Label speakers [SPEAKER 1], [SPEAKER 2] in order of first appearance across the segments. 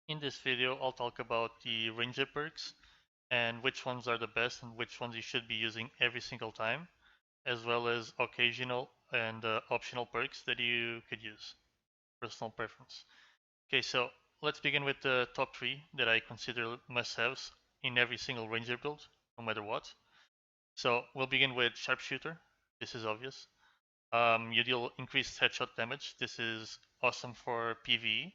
[SPEAKER 1] In this video, I'll talk about the ranger perks and which ones are the best and which ones you should be using every single time, as well as occasional and optional perks that you could use. Personal preference. Okay, so let's begin with the top three that I consider must-haves in every single ranger build, no matter what. So we'll begin with sharpshooter. This is obvious. You deal increased headshot damage. This is awesome for PvE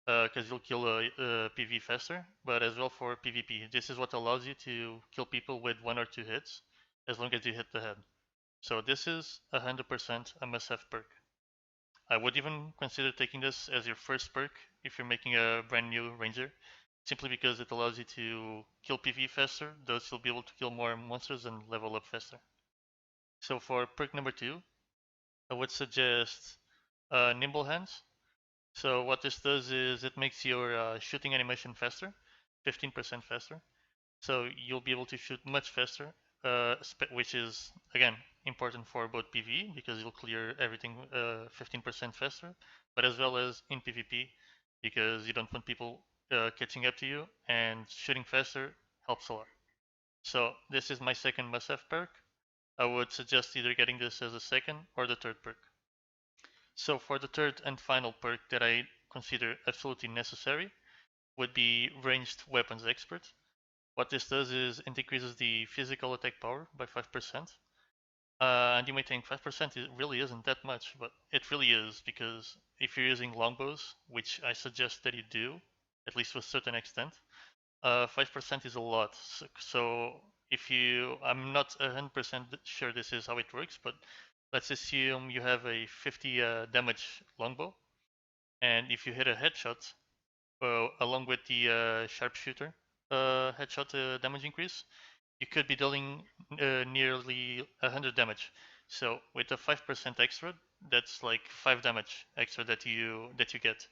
[SPEAKER 1] because you'll kill PV faster, but as well for PvP. This is what allows you to kill people with 1 or 2 hits, as long as you hit the head. So this is 100% a must-have perk. I would even consider taking this as your first perk if you're making a brand new ranger, simply because it allows you to kill PV faster, thus you'll be able to kill more monsters and level up faster. So for perk number 2, I would suggest Nimble Hands. So what this does is it makes your shooting animation faster, 15% faster. So you'll be able to shoot much faster, which is, again, important for both PvE because you'll clear everything 15% faster, but as well as in PvP because you don't want people catching up to you, and shooting faster helps a lot. So this is my second must-have perk. I would suggest either getting this as a second or the third perk. So for the third and final perk that I consider absolutely necessary would be Ranged Weapons Expert. What this does is it increases the physical attack power by 5%. And you may think 5% it really isn't that much, but it really is, because if you're using longbows, which I suggest that you do, at least to a certain extent, 5% is a lot. So if you, I'm not 100% sure this is how it works, but let's assume you have a 50 damage longbow, and if you hit a headshot, along with the sharpshooter headshot damage increase, you could be dealing nearly 100 damage. So with a 5% extra, that's like 5 damage extra that you get.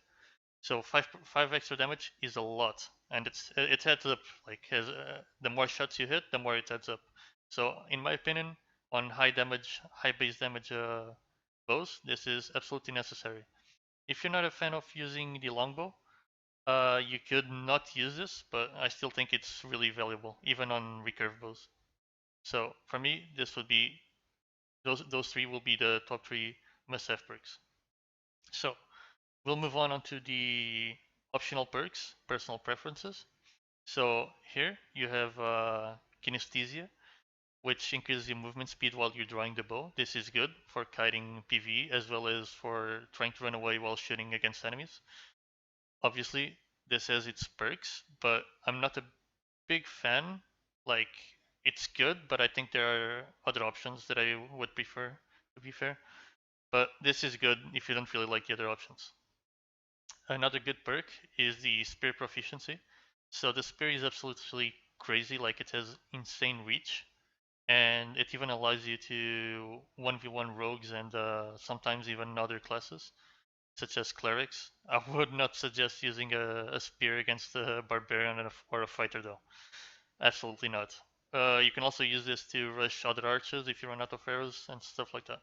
[SPEAKER 1] So five extra damage is a lot, and it adds up. Like as the more shots you hit, the more it adds up. So in my opinion, on high damage, high base damage bows, this is absolutely necessary. If you're not a fan of using the longbow, you could not use this, but I still think it's really valuable, even on recurve bows. So for me, this would be those three will be the top three must-have perks. So we'll move on to the optional perks, personal preferences. So here you have kinesthesia, which increases your movement speed while you're drawing the bow. This is good for kiting PvE as well as for trying to run away while shooting against enemies. Obviously, this has its perks, but I'm not a big fan. Like, it's good, but I think there are other options that I would prefer, to be fair. But this is good if you don't really like the other options. Another good perk is the spear proficiency. So the spear is absolutely crazy, like it has insane reach, and it even allows you to 1v1 rogues and sometimes even other classes, such as clerics. I would not suggest using a spear against a barbarian or a fighter though. Absolutely not. You can also use this to rush other archers if you run out of arrows and stuff like that.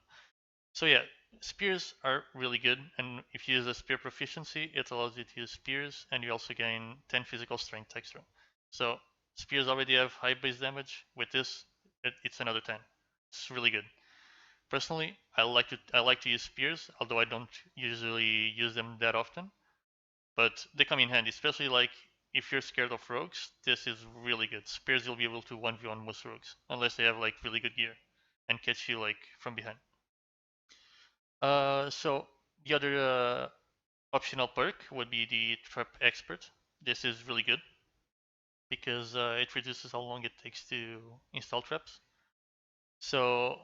[SPEAKER 1] So yeah, spears are really good, and if you use a spear proficiency, it allows you to use spears, and you also gain 10 physical strength extra. So spears already have high base damage. With this, it's another 10. It's really good. Personally, I like to use spears, although I don't usually use them that often. But they come in handy, especially like if you're scared of rogues. This is really good. Spears, you'll be able to 1v1 most rogues, unless they have like really good gear and catch you like from behind. So the other optional perk would be the trap expert. This is really good because it reduces how long it takes to install traps. So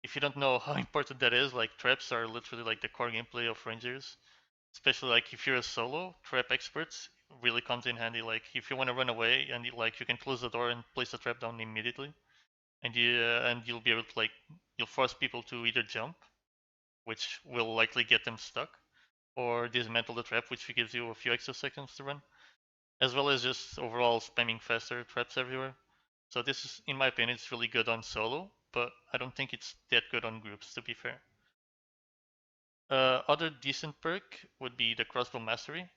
[SPEAKER 1] if you don't know how important that is, like traps are literally like the core gameplay of rangers. Especially like if you're a solo, trap experts really comes in handy. Like if you want to run away and you can close the door and place the trap down immediately, and you'll be able to you'll force people to either jump, which will likely get them stuck, or dismantle the trap, which gives you a few extra seconds to run, as well as just overall spamming faster traps everywhere. So this is, in my opinion, it's really good on solo, but I don't think it's that good on groups, to be fair. Other decent perk would be the crossbow mastery.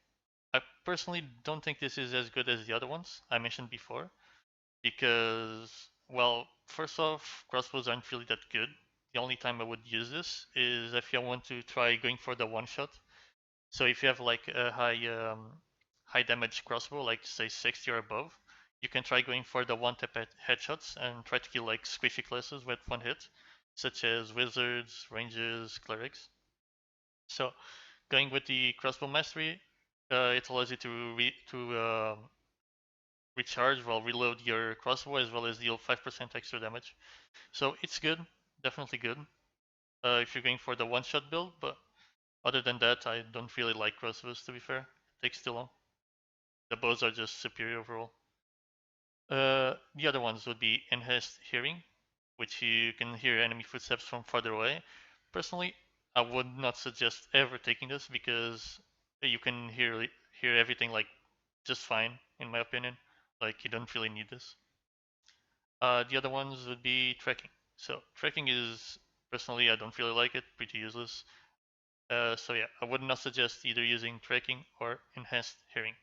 [SPEAKER 1] I personally don't think this is as good as the other ones I mentioned before because, well, first off, crossbows aren't really that good. The only time I would use this is if you want to try going for the one shot. So if you have like a high damage crossbow, like say 60 or above, you can try going for the one tap headshots and try to kill like squishy classes with one hit, such as wizards, ranges, clerics. So going with the crossbow mastery, it allows you to recharge while reload your crossbow as well as deal 5% extra damage. So it's good, definitely good. If you're going for the one-shot build, but other than that, I don't really like crossbows to be fair. It takes too long. The bows are just superior overall. The other ones would be enhanced hearing, which you can hear enemy footsteps from farther away. Personally, I would not suggest ever taking this because you can hear everything like just fine, in my opinion. Like you don't really need this. The other ones would be tracking. So tracking is personally I don't really like it, pretty useless. So yeah, I would not suggest either using tracking or enhanced hearing.